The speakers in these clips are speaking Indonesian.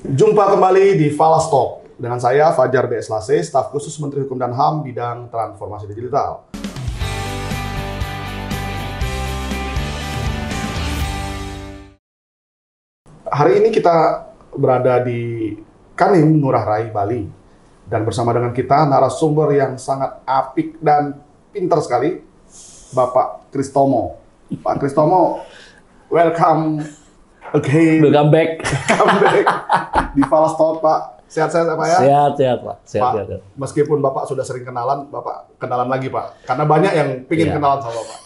Jumpa kembali di Falas Talk dengan saya Fajar B.S. Lase, staf khusus Menteri Hukum dan HAM bidang transformasi digital. Hari ini kita berada di Kanim, Ngurah Rai, Bali, dan bersama dengan kita narasumber yang sangat apik dan pintar sekali, Bapak Kristomo. Pak Kristomo, welcome again. Welcome back. Welcome back di Falas Talk, Pak. Sehat-sehat Pak ya? Sehat, Pak. Pak, Sehat. meskipun Bapak sudah sering kenalan, Bapak kenalan lagi Pak. Karena banyak yang pingin kenalan sama Bapak.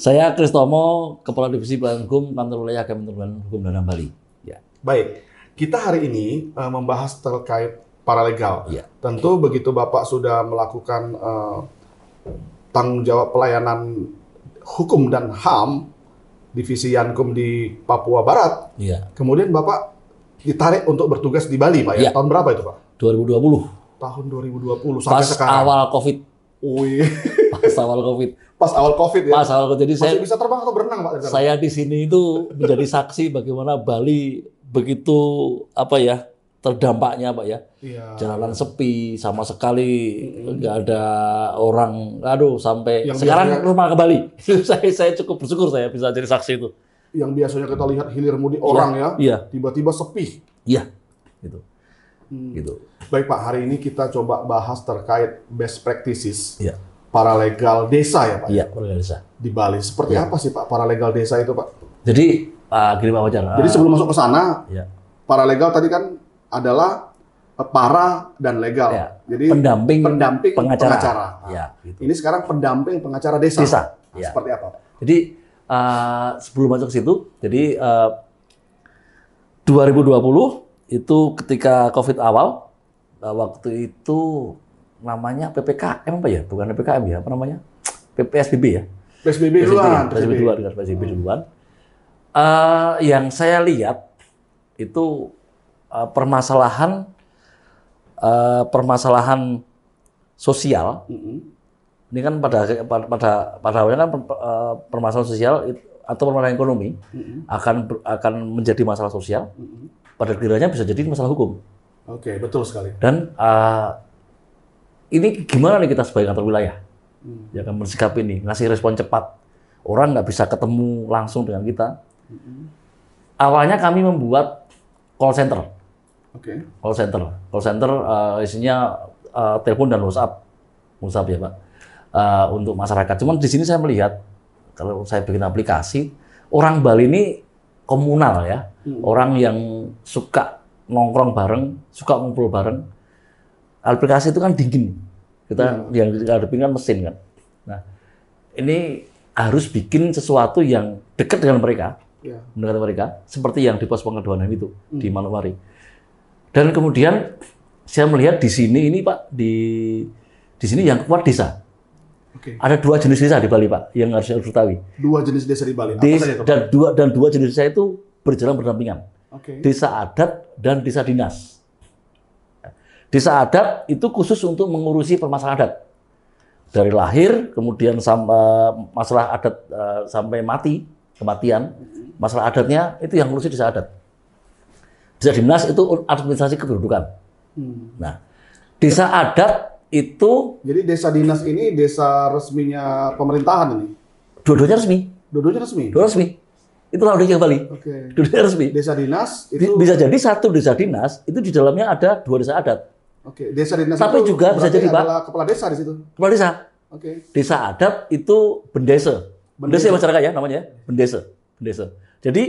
Saya Kristomo, Kepala Divisi Pelayanan Hukum, Kantor Wilayah Kementerian Hukum dan HAM Bali. Ya. Baik, kita hari ini membahas terkait paralegal. Ya. Tentu begitu Bapak sudah melakukan tanggung jawab pelayanan hukum dan HAM, Divisi Yankum di Papua Barat, Ya. kemudian Bapak ditarik untuk bertugas di Bali, Pak ya? Ya. Tahun berapa itu, Pak? 2020. Tahun 2020 sampai Pas sekarang. awal COVID. Wih. Pas awal COVID. Pas awal COVID ya? Pas awal COVID. Jadi Masih bisa terbang atau berenang, Pak? saya di sini itu menjadi saksi bagaimana Bali begitu terdampaknya, Pak ya. Iya. Jalanan sepi, sama sekali nggak ada orang. Aduh, sampai Yang sekarang biasanya- rumah ke Bali. saya cukup bersyukur saya bisa jadi saksi itu. Yang biasanya kita lihat hilir mudik orang ya, Iya. tiba-tiba sepi. Iya, gitu. Gitu. Baik Pak, hari ini kita coba bahas terkait best practices Iya. paralegal desa ya Pak, Iya, warga desa. di Bali. Seperti Iya. apa sih Pak paralegal desa itu Pak? Jadi, gini Pak Fajar. Jadi sebelum masuk ke sana, Ya. paralegal tadi kan adalah para dan legal. Ya. Jadi Pendamping pengacara. Ya, gitu. Ini sekarang pendamping pengacara desa. Desa, Nah, ya. Seperti apa Pak? Jadi, sebelum masuk ke situ, jadi 2020 itu ketika COVID awal, waktu itu namanya PPKM apa ya? Bukan PPKM ya, apa namanya? PSBB ya? PSBB duluan. PSBB duluan, PSBB duluan. Yang saya lihat itu permasalahan sosial. Ini kan pada awalnya kan permasalahan sosial atau permasalahan ekonomi akan menjadi masalah sosial. Pada kiranya bisa jadi masalah hukum. Oke, betul sekali. Dan ini gimana nih kita sebagai kantor wilayah? Ya kan mensikapi ini, ngasih respon cepat. Orang nggak bisa ketemu langsung dengan kita. Awalnya kami membuat call center. Oke. Call center isinya telepon dan WhatsApp ya Pak, untuk masyarakat. Cuman di sini saya melihat kalau saya bikin aplikasi, orang Bali ini komunal ya, orang yang suka nongkrong bareng, suka ngumpul bareng. Aplikasi itu kan dingin, yang kita hadapin kan mesin kan. Nah, ini harus bikin sesuatu yang dekat dengan mereka, mendekati mereka, seperti yang di pos pengaduan itu di Manokwari. Dan kemudian saya melihat di sini ini Pak, di sini yang kuat desa. Oke. Ada 2 jenis desa di Bali Pak, yang harus diketahui. 2 jenis desa di Bali. Apa saja itu, Pak? Dan dua jenis desa itu berjalan berdampingan. Oke. Desa adat dan desa dinas. Desa adat itu khusus untuk mengurusi permasalahan adat. Dari lahir, kemudian masalah adat sampai kematian, masalah adatnya itu yang ngurusi desa adat. Desa dinas itu administrasi kependudukan. Nah, desa adat itu Jadi desa dinas ini desa resminya pemerintahan ini. dua-duanya resmi. Dua-duanya resmi. Dua resmi. Itulah uniknya Bali. Oke. Dua-duanya resmi. Desa dinas itu Bisa jadi satu desa dinas itu di dalamnya ada 2 desa adat. Oke, desa dinas Tapi itu juga bisa berarti jadi, Pak, adalah kepala desa di situ. Kepala desa. Oke. Desa adat itu bendesa. Bendesa ya masyarakat ya namanya ya. Bendesa. Jadi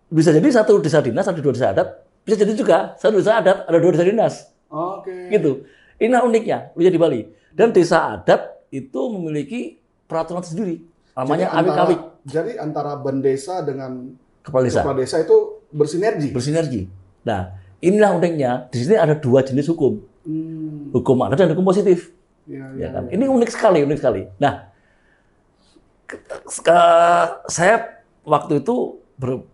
bisa jadi satu desa dinas ada 2 desa adat. Bisa jadi juga satu desa adat ada 2 desa dinas. Oke. Gitu. Ini uniknya di Bali. Dan desa adat itu memiliki peraturan sendiri. Namanya awik-awik. Jadi antara bendesa dengan Kepala desa. kepala desa itu bersinergi. Bersinergi. Nah, inilah uniknya. Di sini ada 2 jenis hukum. Hukum adat dan hukum positif. Iya, Ya kan? Ini unik sekali. Nah, saya waktu itu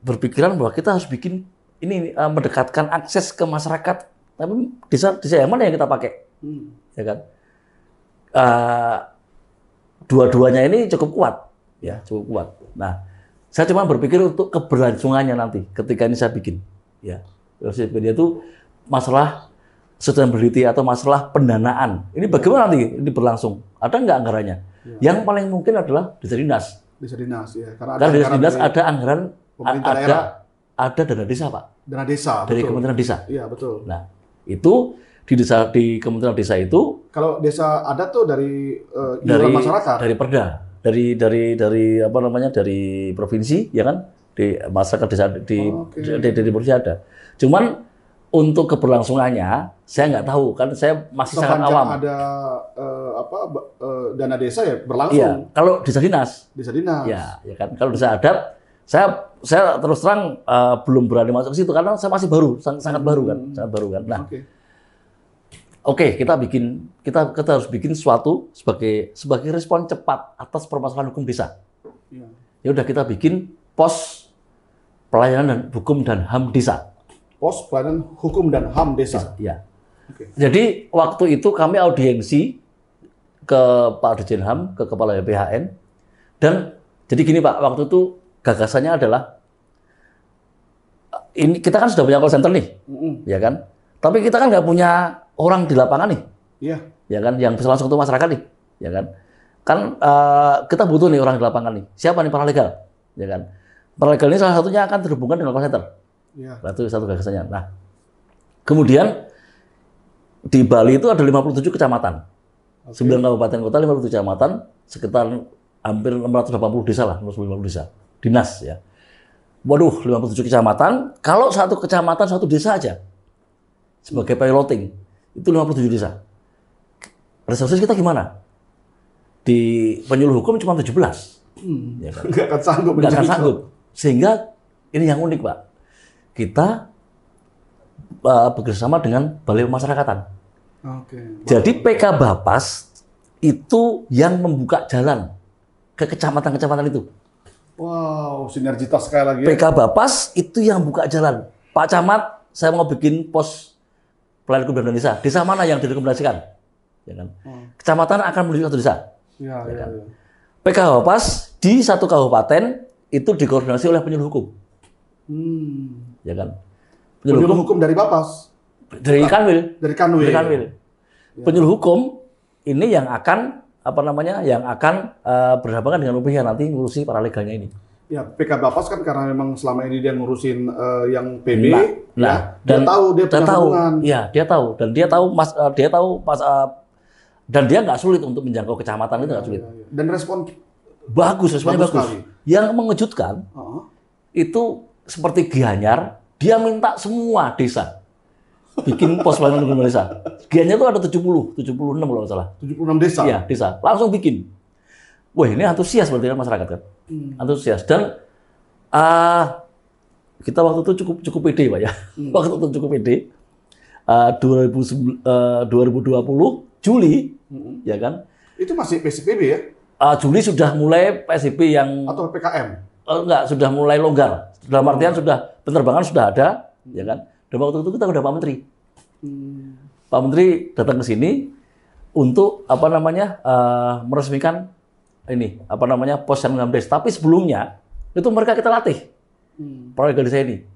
berpikiran bahwa kita harus bikin ini mendekatkan akses ke masyarakat. Tapi desa yang mana yang kita pakai? Ya kan? Dua-duanya ini cukup kuat, ya cukup kuat. Nah, saya cuma berpikir untuk keberlangsungannya nanti ketika ini saya bikin, ya LCPD itu masalah sustainability atau masalah pendanaan. Ini bagaimana nanti ini berlangsung? Ada nggak anggarannya? Yang paling mungkin adalah desa dinas. Desa dinas ya. Karena desa dinas ada anggaran, ada dana desa, Pak. Dana desa. Dari betul. Kementerian Desa. Iya betul. Nah, itu di Kementerian Desa itu kalau desa adat tuh dari iuran masyarakat. Dari Perda, dari apa namanya, dari provinsi, ya kan? Di masyarakat desa di provinsi ada. Cuman untuk keberlangsungannya saya nggak tahu, kan saya masih sangat awam. Ada dana desa ya berlangsung. Iya, kalau desa dinas. Desa dinas. Ya kan. Kalau desa adat, saya terus terang belum berani masuk ke situ karena saya masih baru, sangat baru kan, sangat baru kan. Nah, Oke, kita harus bikin sesuatu sebagai respon cepat atas permasalahan hukum desa. Ya udah, kita bikin pos pelayanan dan hukum dan HAM desa. Pos pelayanan hukum dan HAM desa. Ya. Jadi waktu itu kami audiensi ke Pak Dirjen HAM, ke Kepala BPHN, dan jadi gini Pak, waktu itu gagasannya adalah ini kita kan sudah punya call center nih, ya kan? Tapi kita kan nggak punya orang di lapangan nih, ya kan? Yang bisa langsung ke masyarakat nih, ya kan? Kan kita butuh nih orang di lapangan nih. Siapa nih paralegal, ya kan? Paralegal ini salah satunya akan terhubungkan dengan call center. Itu satu gagasannya. Nah, kemudian di Bali itu ada 57 kecamatan. 9 kabupaten kota, 57 kecamatan, sekitar hampir 680 desa lah, 650 desa. Dinas ya. Waduh, 57 kecamatan, kalau satu kecamatan, satu desa aja. Sebagai piloting, itu 57 desa. Resources kita gimana? Di penyuluh hukum cuma 17. Ya kan? Nggak akan sanggup. Nggak akan sanggup. Sehingga ini yang unik, Pak. Kita bekerjasama dengan Balai Pemasyarakatan. Jadi PK Bapas itu yang membuka jalan ke kecamatan-kecamatan itu. Wow, sinergitas sekali lagi. PK Bapas itu yang buka jalan. Pak Camat, saya mau bikin pos pelayanan hukum dan desa. Desa mana yang direkomendasikan? Ya kan? Kecamatan akan menuju satu desa. Ya kan? PK Bapas di satu kabupaten itu dikoordinasi oleh penyuluh hukum. Ya kan? Penyuluh hukum dari Bapas? Dari Kanwil. Dari Kanwil. Penyuluh hukum ini yang akan berhadapan dengan UPH nanti ngurusi paralegalnya ini. Ya, PK Bapas kan karena memang selama ini dia ngurusin yang PB, dia punya hubungan. Iya, dia tahu dan dia nggak sulit untuk menjangkau kecamatan, itu nggak sulit. Dan responnya bagus. Sekali. Yang mengejutkan itu seperti Gianyar, dia minta semua desa bikin pos pelayanan hukum desa. Gianyar itu ada 76 kalau nggak salah. 76 desa? Iya, desa. Langsung bikin. Wah, ini antusias berarti kan masyarakat kan? Antusias. Dan kita waktu itu cukup pede, Pak ya. Waktu itu cukup pede. 2020 Juli, ya kan? Itu masih PSBB ya? Juli sudah mulai PSBB yang atau PKM? Enggak, sudah mulai longgar. Dalam artian sudah penerbangan sudah ada, ya kan? Dan waktu itu kita udah Pak Menteri. Pak Menteri datang ke sini untuk meresmikan ini pos yang 16. Tapi sebelumnya itu mereka kita latih paralegal desa ini.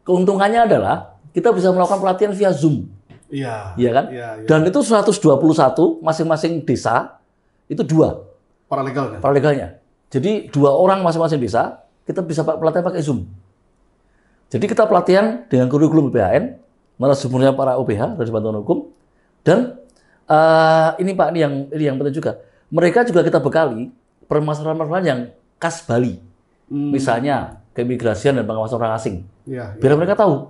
Keuntungannya adalah kita bisa melakukan pelatihan via Zoom. Iya kan? Dan itu 121 masing-masing desa itu 2 paralegalnya. Jadi 2 orang masing-masing desa kita bisa pelatihan pakai Zoom. Jadi kita pelatihan dengan kurikulum BPHN, narasumbernya para OPH dari bantuan hukum, dan ini Pak, ini yang penting juga. Mereka juga kita bekali permasalahan-permasalahan yang khas Bali, misalnya keimigrasian dan pengawasan orang asing, biar mereka tahu.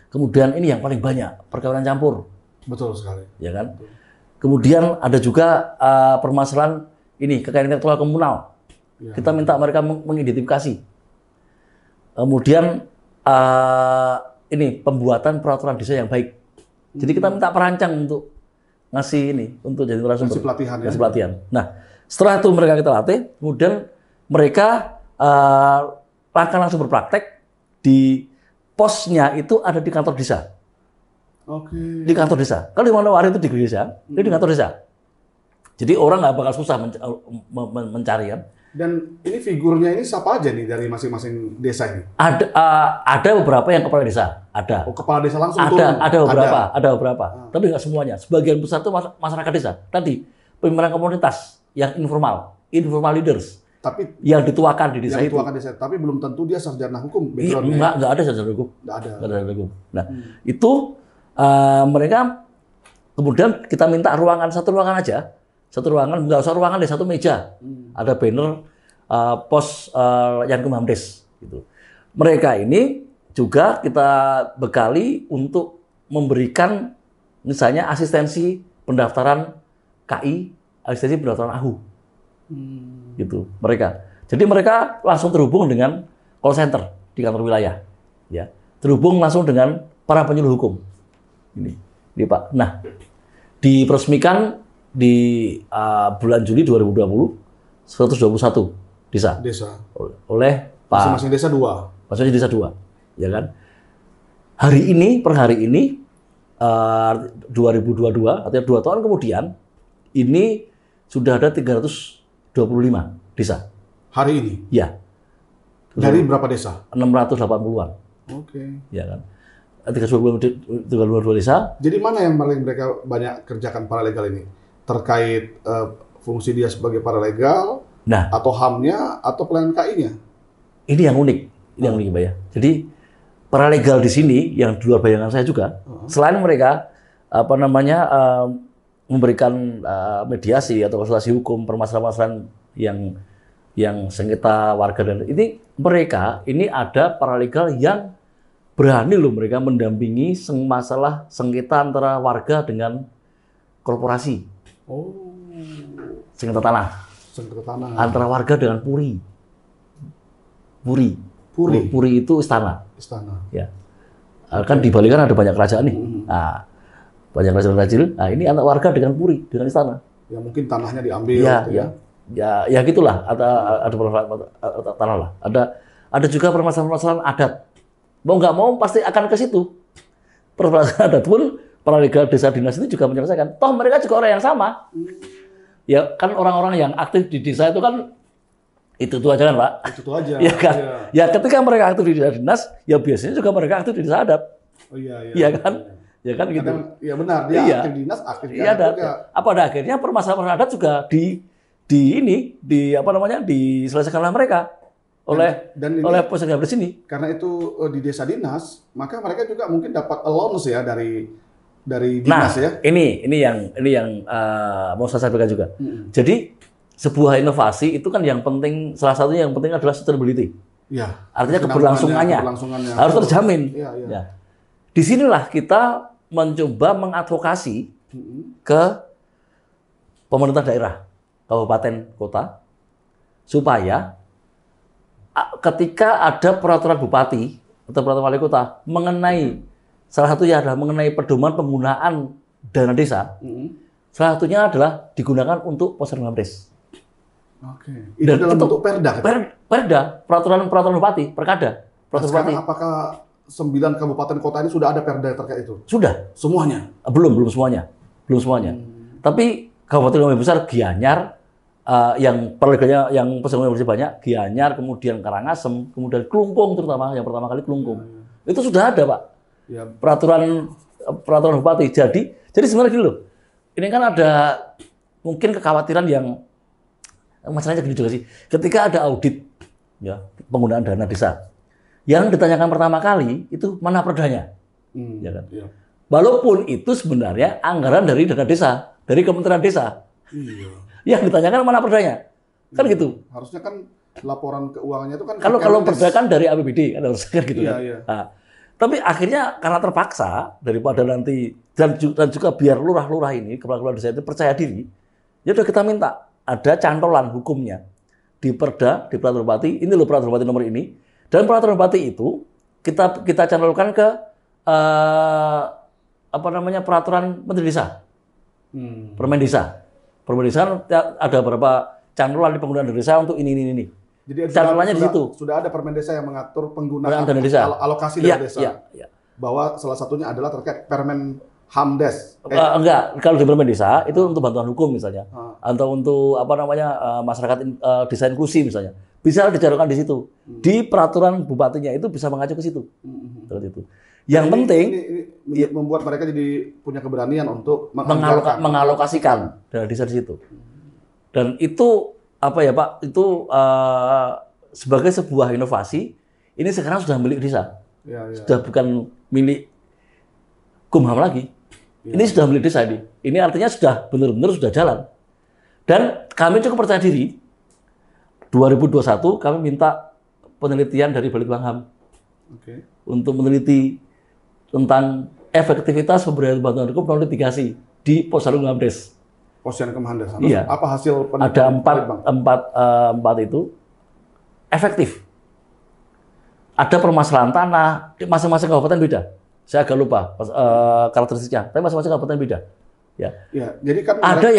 Kemudian ini yang paling banyak perkawinan campur. Betul sekali. Ya kan? Kemudian ada juga permasalahan ini kekayaan intelektual komunal. Kita minta mereka mengidentifikasi. Kemudian ini pembuatan peraturan desa yang baik. Jadi kita minta perancang untuk ngasih ini, untuk jadi narasumber. Ngasih pelatihan. Nah, setelah itu mereka kita latih, kemudian mereka akan langsung berpraktek di posnya itu ada di kantor desa. Di kantor desa. Kalau di Manowari itu di desa, ini di kantor desa. Jadi orang nggak bakal susah mencari kan. Dan ini figurnya ini siapa aja nih dari masing-masing desa ini? Ada beberapa yang kepala desa, ada. Oh, kepala desa langsung Ada, turun? ada beberapa. Tapi nggak semuanya. Sebagian besar itu masyarakat desa. Tadi pimpinan komunitas yang informal leaders Tapi yang dituakan di desa yang itu. dituakan desa, tapi belum tentu dia sarjana hukum. Nggak ada sarjana hukum. Nggak ada. Nggak ada sarjana hukum. Nah, itu mereka kemudian kita minta satu ruangan aja. Satu ruangan, nggak usah ruangan deh, satu meja. Ada banner pos Yankumhamdes gitu. Mereka ini juga kita bekali untuk memberikan misalnya asistensi pendaftaran KI, asistensi pendaftaran AHU. Gitu mereka. Jadi mereka langsung terhubung dengan call center di kantor wilayah, ya. Terhubung langsung dengan para penyuluh hukum. Ini Pak. Nah, diperesmikan di bulan Juli 2020 121 desa oleh Pak. Masing-masing desa 2. Maksudnya desa 2, ya kan? Hari ini, per hari ini 2022, artinya 2 tahun kemudian, ini sudah ada 325 desa. Hari ini? Ya. Dari berapa desa? 680-an. Oke. Ya kan? 322 desa. Jadi mana yang paling mereka banyak kerjakan paralegal ini? Terkait fungsi dia sebagai paralegal, atau HAM-nya, atau pelayanan KI-nya? Ini yang unik, Pak ya. Jadi paralegal di sini yang di luar bayangan saya juga, selain mereka memberikan mediasi atau konsultasi hukum permasalahan yang sengketa warga dan mereka ini ada paralegal yang berani loh mereka mendampingi masalah sengketa antara warga dengan korporasi. Oh. Sengketa tanah. Antara warga dengan puri. Puri itu istana. Ya. Kan di Bali kan ada banyak kerajaan nih. Nah, banyak kerajaan kecil. Nah, ini anak warga dengan puri, dengan istana. Ya mungkin tanahnya diambil. Ya gitulah. Ada tanah lah. Ada juga permasalahan adat. Mau nggak mau pasti akan ke situ. Permasalahan adat pun paralegal desa dinas itu juga menyelesaikan. Toh mereka juga orang yang sama. Ya kan orang-orang yang aktif di desa itu kan itu aja kan Pak. Itu aja. Ya kan. Ya ketika mereka aktif di desa dinas, ya biasanya juga mereka aktif di desa adat. Oh iya. Iya kan. Ya kan gitu. Iya benar. Dia aktif di dinas, aktif di adat juga. Pada akhirnya permasalahan adat juga diselesaikan oleh mereka. oleh posisi di sini. Karena itu di desa dinas, maka mereka juga mungkin dapat allowance ya dari dinas ya. Ini yang mau saya sampaikan juga. Jadi sebuah inovasi itu kan yang penting, salah satunya yang penting adalah sustainability. Ya. Artinya keberlangsungannya harus terjamin. Ya. Disinilah kita mencoba mengadvokasi ke pemerintah daerah, kabupaten, kota, supaya ketika ada peraturan bupati atau peraturan wali kota mengenai salah satunya adalah mengenai pedoman penggunaan dana desa, salah satunya adalah digunakan untuk pos Yankumhamdes. Oke. Itu dalam bentuk perda. Perda, peraturan bupati, perkada. Sekarang apakah 9 kabupaten kota ini sudah ada perda terkait itu? Sudah. Semuanya? Belum semuanya. Tapi kabupaten yang besar Gianyar, yang paralegalnya yang peserta bersih banyak, Gianyar, kemudian Karangasem, kemudian Klungkung terutama yang pertama kali Klungkung. Itu sudah ada, Pak. Ya. Peraturan bupati. Jadi sebenarnya gini loh. Ini kan ada mungkin kekhawatiran yang masalahnya gini juga sih. Ketika ada audit ya penggunaan dana desa, yang ditanyakan pertama kali itu mana perdanya, ya kan? Ya. Walaupun itu sebenarnya anggaran dari dana desa, dari Kementerian Desa. Iya. Yang ditanyakan mana perdanya, kan gitu. Harusnya kan laporan keuangannya itu kan. Kalau perda kan dari APBD kan harusnya gitu iya, kan. Iya. Nah, tapi akhirnya karena terpaksa daripada nanti dan juga biar lurah-lurah ini kepala desa itu percaya diri, ya udah kita minta ada cantolan hukumnya di perda, di peraturan bupati. Ini loh peraturan bupati nomor ini. Dan peraturan bupati itu kita cantolkan ke peraturan Menteri Desa, Permen Desa. Permen Desa ada beberapa cantolan di penggunaan dana desa untuk ini. Jadi cantolannya di situ. Sudah ada Permen Desa yang mengatur penggunaan dana desa, alokasi dana desa. Iya. Bahwa salah satunya adalah terkait Permen Hamdes. Enggak, kalau di Permen Desa itu untuk bantuan hukum misalnya. atau untuk apa namanya masyarakat desa inklusi misalnya, bisa dijarukan di situ. Di peraturan bupatinya itu bisa mengacu ke situ. Seperti itu. Yang Ini- penting ini membuat mereka jadi punya keberanian untuk mengalokasikan dana desa di situ. Dan itu apa ya Pak? Itu sebagai sebuah inovasi, ini sekarang sudah milik desa, Ya, ya. sudah bukan milik Kumham lagi. Ini sudah milik desa ini. Ini artinya sudah benar-benar sudah jalan. Dan kami cukup percaya diri. 2021 kami minta penelitian dari Balitbang Oke. untuk meneliti tentang efektivitas pemberian bantuan hukum melalui litigasi di Posyandu Hamdes. Posyandu Hamdes. Iya. Apa hasil Ada penelitian? empat itu efektif. Ada permasalahan tanah, di masing-masing kabupaten beda. Saya agak lupa karakteristiknya, tapi masing-masing kabupaten beda. Ya. Ya, jadi kan Ada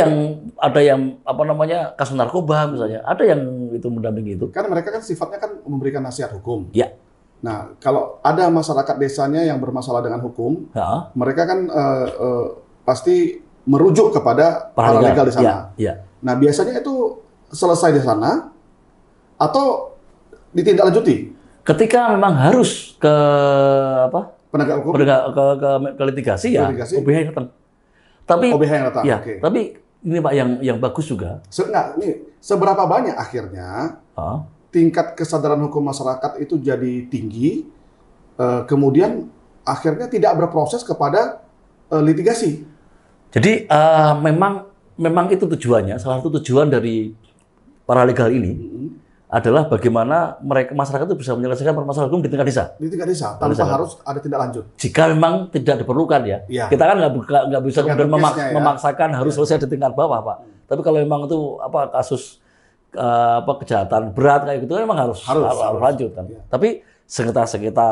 yang apa namanya kasus narkoba misalnya, ada yang itu mendampingi itu. kan mereka kan sifatnya kan memberikan nasihat hukum. Ya. Nah, kalau ada masyarakat desanya yang bermasalah dengan hukum, Ya. mereka kan pasti merujuk kepada paralegal di sana. Ya. Nah, biasanya itu selesai di sana atau ditindaklanjuti Ketika memang harus ke apa? penegak hukum, Ke litigasi ya, Litigasi. OBH yang datang. Tapi OBH yang datang. ya, Oke. tapi ini Pak yang bagus juga. Seberapa banyak akhirnya Ah, tingkat kesadaran hukum masyarakat itu jadi tinggi, kemudian akhirnya tidak berproses kepada litigasi. Jadi memang itu tujuannya, salah satu tujuan dari para legal ini adalah bagaimana masyarakat itu bisa menyelesaikan permasalahan hukum di tingkat desa. Di tingkat desa, tanpa Desa. harus ada tindak lanjut. Jika memang tidak diperlukan ya, Iya. kita kan nggak bisa kemudian Tergantung case-nya ya. memaksakan harus selesai di tingkat bawah Pak. Tapi kalau memang itu apa kasus kejahatan berat kayak gitu kan memang harus lanjut kan. Iya. Tapi sengketa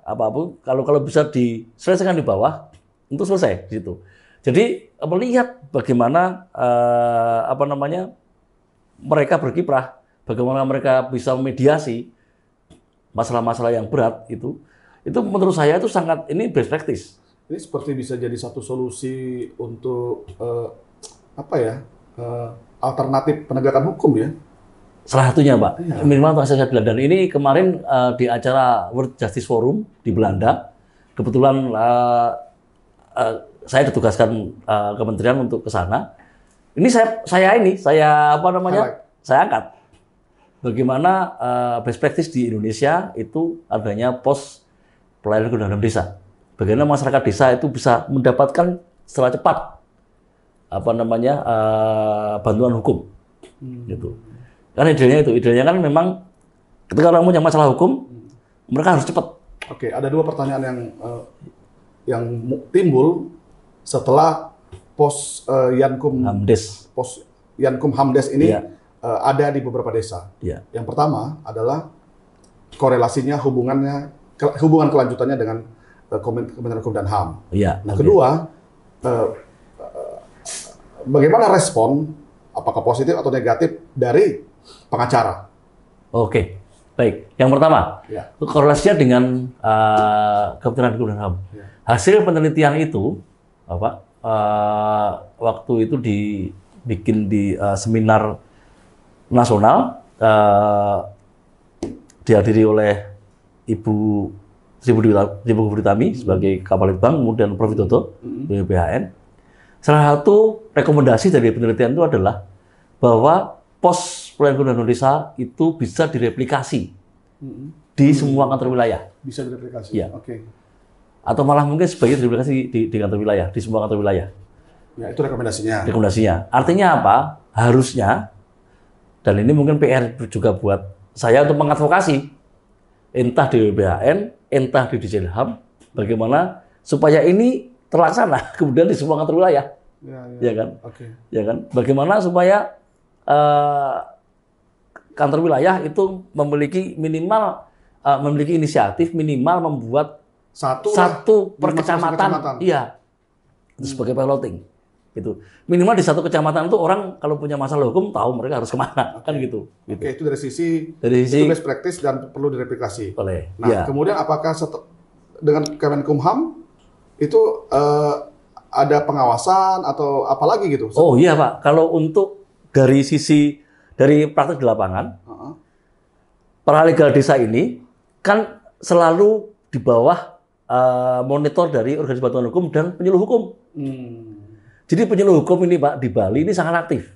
apapun kalau bisa diselesaikan di bawah itu selesai di situ. Jadi melihat bagaimana apa namanya mereka berkiprah, bagaimana mereka bisa memediasi masalah-masalah yang berat itu menurut saya itu sangat ini best practice. Ini seperti bisa jadi satu solusi untuk alternatif penegakan hukum ya. Salah satunya, Pak. Iya. Minimal untuk akses keadilan. Dan ini kemarin di acara World Justice Forum di Belanda, kebetulan saya ditugaskan kementerian untuk ke sana. Ini saya apa namanya? Saya angkat. Bagaimana best practice di Indonesia itu adanya pos pelayanan hukum dalam desa. Bagaimana masyarakat desa itu bisa mendapatkan secara cepat apa namanya bantuan hukum, gitu. Kan idealnya kan memang ketika orang punya masalah hukum, mereka harus cepat. Oke, ada dua pertanyaan yang timbul setelah pos Yankum Hamdes ini Iya. ada di beberapa desa. Iya. Yang pertama adalah korelasinya hubungan kelanjutannya dengan Kementerian Hukum dan HAM. Iya. Nah, kedua, bagaimana respon, apakah positif atau negatif dari pengacara? Oke, baik. Yang pertama, Ya. korelasinya dengan Kementerian Hukum dan HAM. Ya. Hasil penelitian itu, waktu itu dibikin di seminar nasional, dihadiri oleh Ibu Sri Budi Tami sebagai Kapalitbang, kemudian Prof. Toto, BPHN. Salah satu rekomendasi dari penelitian itu adalah bahwa pos pelayanan hukum dan Indonesia itu bisa direplikasi di semua kantor wilayah. Bisa direplikasi? Iya. Oke. Atau malah mungkin sebagai direplikasi di kantor wilayah, di semua kantor wilayah. Ya, itu rekomendasinya. Rekomendasinya. Artinya apa? Harusnya, dan ini mungkin PR juga buat saya untuk mengadvokasi, entah di BPHN, entah di Dirjen HAM, bagaimana supaya ini terlaksana kemudian di semua kantor wilayah. Ya kan? Oke. Ya kan? Bagaimana supaya kantor wilayah itu memiliki inisiatif minimal membuat satu per kecamatan. Iya. Itu sebagai piloting. Gitu. Minimal di satu kecamatan itu orang kalau punya masalah hukum tahu mereka harus kemana, kan gitu. Oke, itu dari sisi Dari itu best practice dan perlu direplikasi. oleh. Nah, Ya. kemudian apakah dengan Kemenkumham itu ada pengawasan atau apa lagi gitu? Oh iya Pak, kalau untuk dari praktek di lapangan, Heeh. paralegal desa ini kan selalu di bawah monitor dari organisasi bantuan hukum dan penyuluh hukum. Jadi penyuluh hukum ini Pak di Bali ini sangat aktif.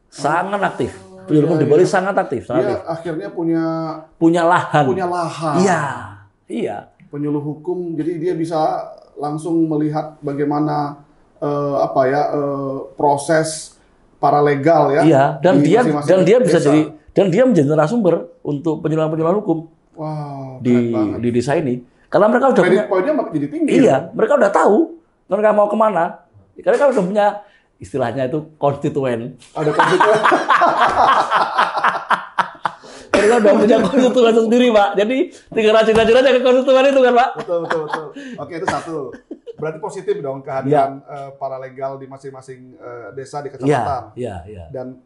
Sangat aktif. Penyuluh hukum di Bali sangat aktif, sangat Dia aktif. akhirnya Punya lahan. punya lahan. Iya. Iya. Penyuluh hukum, jadi dia bisa langsung melihat bagaimana proses paralegal ya. Iya, dan di dia masing-masing bisa desa. dia menjadi narasumber untuk penyuluhan hukum Wow, di keren banget. desa ini. Karena mereka udah punya Kredit poinnya makin jadi tinggi. iya, mereka udah tahu mereka mau kemana. Karena kan udah punya istilahnya itu konstituen. Ada konstituen. Mereka udah punya konstituen sendiri, Pak. Jadi tinggal rajin-rajin aja ke konstituen itu kan, Pak. Betul. Oke, itu satu. Berarti positif dong kehadiran paralegal di masing-masing desa di kecamatan. Iya. Dan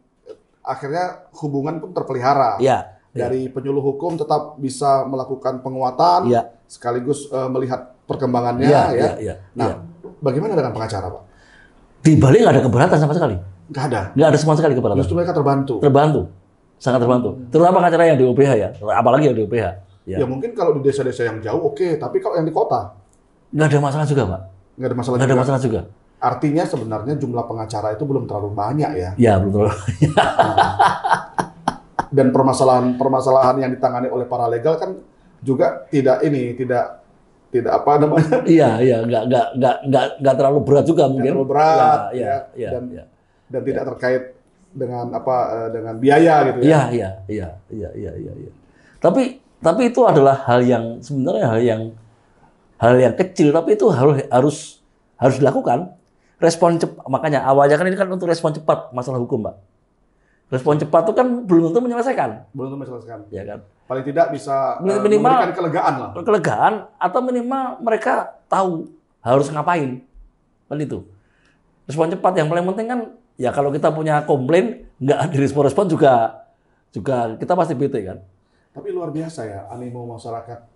akhirnya hubungan pun terpelihara. Iya. Dari penyuluh hukum tetap bisa melakukan penguatan, Iya. sekaligus melihat perkembangannya Iya. ya. Nah, bagaimana dengan pengacara, Pak? Di Bali nggak ada keberatan sama sekali. Nggak ada. Nggak ada sama sekali keberatan. Justru mereka terbantu. Terbantu. Sangat terbantu. Terutama pengacara yang di OPH ya. Apalagi yang di OPH. Ya mungkin kalau di desa-desa yang jauh oke, tapi kalau yang di kota Nggak ada masalah juga, Pak. nggak ada masalah Nggak ada juga. masalah juga. Artinya sebenarnya jumlah pengacara itu belum terlalu banyak ya. Ya, betul. Dan permasalahan yang ditangani oleh paralegal kan juga tidak apa namanya, Iya, nggak terlalu berat juga mungkin. terlalu berat, Iya. dan tidak terkait dengan dengan biaya gitu ya. Iya. Tapi itu adalah hal yang sebenarnya hal yang kecil, tapi itu harus dilakukan. Respon cepat, makanya awalnya kan ini kan untuk respon cepat masalah hukum, Pak. Respon cepat itu kan belum tentu menyelesaikan, Belum menyelesaikan. ya kan? Paling tidak bisa Minimal- memberikan kelegaan lah. Kelegaan atau minimal mereka tahu harus ngapain, kan itu. Respon cepat yang paling penting kan, ya kalau kita punya komplain nggak direspon juga kita pasti bete kan. Tapi luar biasa ya animo masyarakat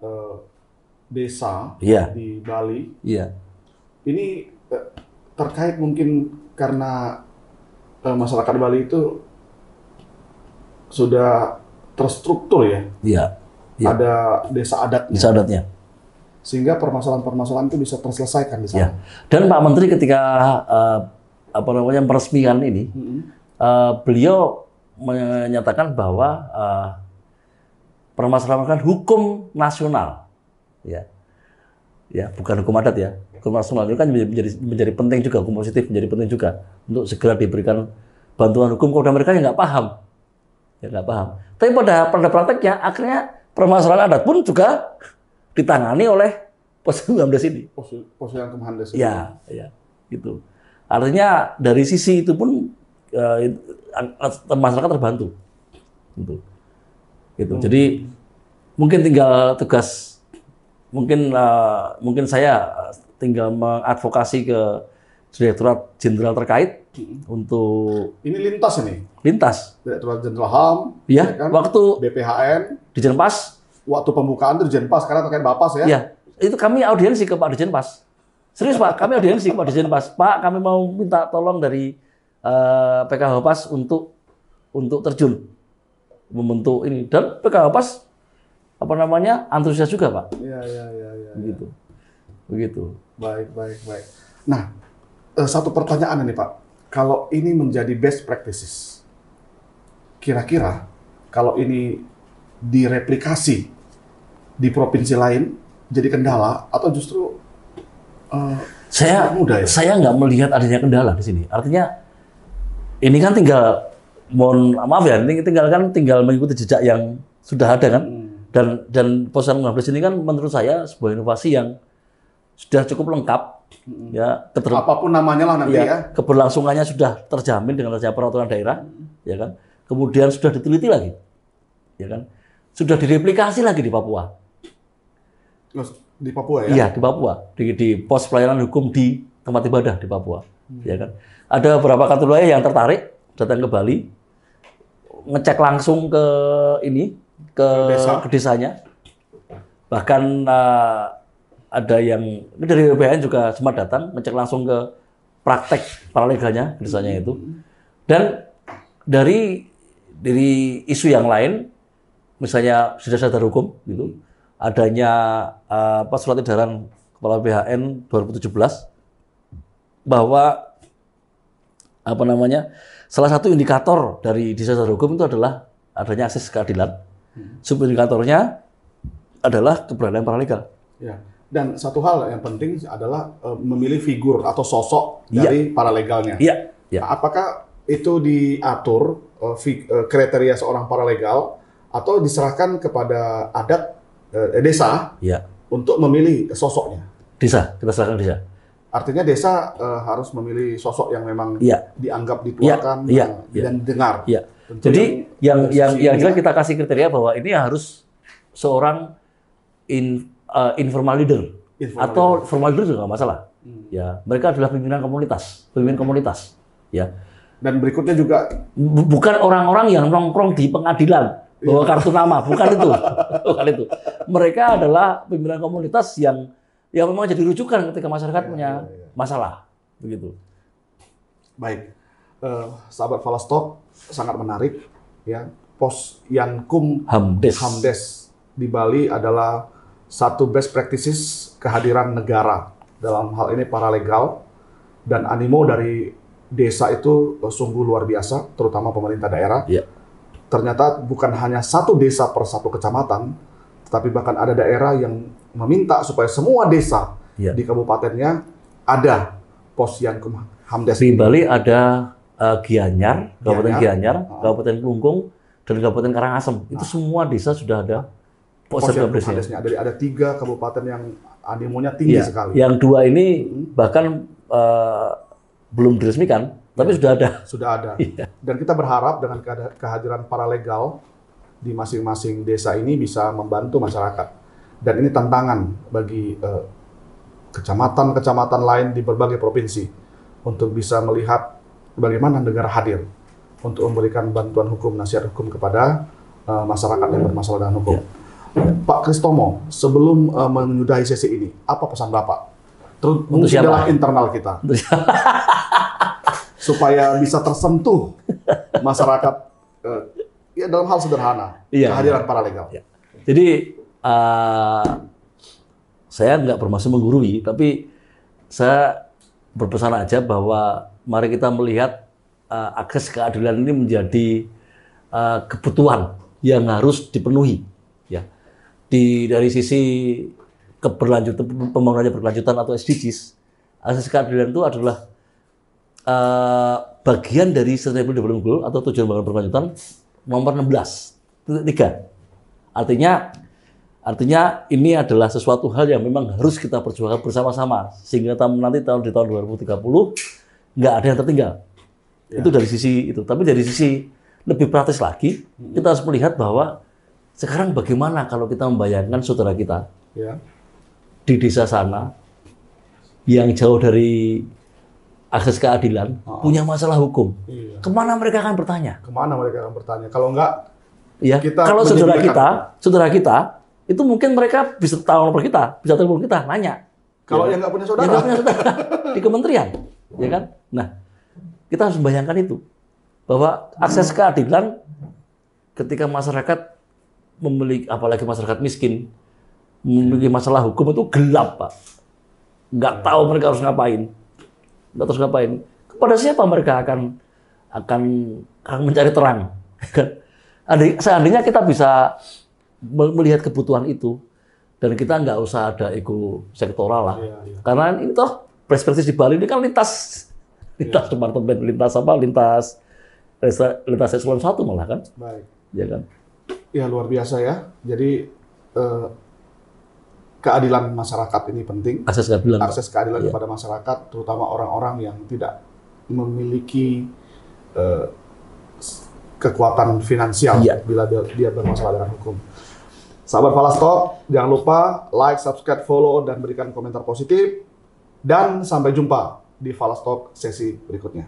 desa Iya. di Bali. Iya. Ini terkait mungkin karena masyarakat Bali itu sudah terstruktur ya. Iya. Ada desa adatnya. Bisa adatnya. Sehingga permasalahan-permasalahan itu bisa terselesaikan di sana. Ya. Dan Pak Menteri ketika meresmikan ini, beliau menyatakan bahwa permasalahan hukum nasional, ya, bukan hukum adat ya, hukum nasional itu kan menjadi penting juga, hukum positif menjadi penting juga untuk segera diberikan bantuan hukum kepada mereka yang nggak paham, Tapi pada prakteknya akhirnya permasalahan adat pun juga ditangani oleh pos 19 ini. Pos yang Kemhandes. Ya, gitu. Artinya dari sisi itu pun masyarakat terbantu, gitu. Jadi mungkin tinggal tugas, mungkin saya tinggal mengadvokasi ke Direktorat Jenderal terkait untuk Ini lintas ini. lintas. Direktorat Jenderal HAM, Ya, kan? waktu BPHN, di Jenpas, waktu pembukaan itu Jenpas karena terkait Bapas ya. ya, itu kami audiensi ke Pak Dirjenpas. Serius Pak, kami audiensi ke Pak Dirjenpas. Pak, kami mau minta tolong dari PKH Pas untuk terjun membentuk ini, dan PKH Pas antusias juga Pak. Iya. Begitu. Baik. Nah, satu pertanyaan ini Pak. Kalau ini menjadi best practices, kira-kira kalau ini direplikasi di provinsi lain jadi kendala atau justru mudah ya? Saya nggak melihat adanya kendala di sini. Artinya ini kan tinggal tinggal mengikuti jejak yang sudah ada kan. Dan pos 19 ini kan menurut saya sebuah inovasi yang sudah cukup lengkap. Ya, apapun namanya lah nanti ya. Keberlangsungannya sudah terjamin dengan adanya peraturan daerah, ya kan. Kemudian sudah diteliti lagi, ya kan. Sudah direplikasi lagi di Papua. Di Papua ya? Iya, di Papua. Di pos pelayanan hukum di tempat ibadah di Papua. Ya kan? Ada beberapa kantor wilayah yang tertarik datang ke Bali, ngecek langsung ke desanya. Bahkan ada yang dari BPN juga sempat datang ngecek langsung ke praktek paralegalnya desanya itu. Dan dari isu yang lain, misalnya sudah sadar hukum, gitu, adanya surat edaran Kepala BHN 2017 bahwa salah satu indikator dari desa sadar hukum itu adalah adanya akses keadilan. Subindikatornya adalah keberadaan paralegal. Ya. Dan satu hal yang penting adalah memilih figur atau sosok dari paralegalnya. Iya. Ya. Apakah itu diatur kriteria seorang paralegal atau diserahkan kepada adat desa untuk memilih sosoknya? Desa, kita serahkan desa. Artinya desa harus memilih sosok yang memang dianggap dituakan dan didengar. Ya. Jadi yang jelas kita kasih kriteria bahwa ini harus seorang informal leader atau formal leader juga nggak masalah. Ya, mereka adalah pimpinan komunitas. Ya. Dan berikutnya juga bukan orang-orang yang nongkrong di pengadilan bawa kartu nama, bukan itu. Bukan itu. Mereka adalah pimpinan komunitas yang memang jadi rujukan ketika masyarakat punya masalah, begitu. Baik, sahabat Falastalk, sangat menarik ya. Posyankum Hamdes di Bali adalah satu best practices kehadiran negara dalam hal ini paralegal, dan animo dari desa itu sungguh luar biasa, terutama pemerintah daerah. Ternyata bukan hanya satu desa per satu kecamatan, tetapi bahkan ada daerah yang meminta supaya semua desa di kabupatennya ada Posyankum Hamdes. Di Bali ada Gianyar, Kabupaten Gianyar, Kabupaten Klungkung, dan Kabupaten Karangasem. Itu semua desa sudah ada Posyankum Hamdesnya. Ada 3 kabupaten yang animonya tinggi sekali. Yang 2 ini bahkan belum diresmikan, tapi sudah ada. Sudah ada. Dan kita berharap dengan kehadiran paralegal di masing-masing desa ini bisa membantu masyarakat. Dan ini tantangan bagi kecamatan-kecamatan lain di berbagai provinsi untuk bisa melihat bagaimana negara hadir untuk memberikan bantuan hukum, nasihat hukum kepada masyarakat yang bermasalah dengan hukum. Pak Kristomo, sebelum menyudahi sesi ini, apa pesan Bapak? Untuk dalam internal kita. Supaya bisa tersentuh masyarakat dalam hal sederhana, kehadiran paralegal. Jadi saya nggak bermaksud menggurui, tapi saya berpesan aja bahwa mari kita melihat akses keadilan ini menjadi kebutuhan yang harus dipenuhi. Ya, dari sisi pembangunan berkelanjutan atau SDGs, akses keadilan itu adalah bagian dari Sustainable Development Goal atau tujuan pembangunan berkelanjutan nomor 16.3. Artinya ini adalah sesuatu hal yang memang harus kita perjuangkan bersama-sama sehingga nanti di tahun 2030 nggak ada yang tertinggal. Itu dari sisi itu. Tapi dari sisi lebih praktis lagi, kita harus melihat bahwa sekarang bagaimana kalau kita membayangkan saudara kita di desa sana yang jauh dari akses keadilan, punya masalah hukum. Kemana mereka akan bertanya? Kalau enggak, kalau saudara kita, itu mungkin mereka bisa tahu nomor kita, bisa telepon kita, nanya. Kalau yang nggak punya saudara, di kementerian, ya kan? Nah, kita harus membayangkan itu, bahwa akses keadilan ketika masyarakat memiliki, apalagi masyarakat miskin, memiliki masalah hukum itu gelap, Pak. Nggak tahu mereka harus ngapain. Kepada siapa mereka akan mencari terang? Seandainya kita bisa melihat kebutuhan itu, dan kita nggak usah ada ego sektoral lah. Karena ini toh perspektif di Bali ini kan lintas departemen, lintas eselon 1 malah kan. Baik. Ya kan. Ya luar biasa ya. Jadi keadilan masyarakat ini penting. Akses keadilan kepada masyarakat, terutama orang-orang yang tidak memiliki kekuatan finansial bila dia bermasalah dengan hukum. Sahabat Falastalk, jangan lupa like, subscribe, follow, dan berikan komentar positif. Dan sampai jumpa di Falastalk sesi berikutnya.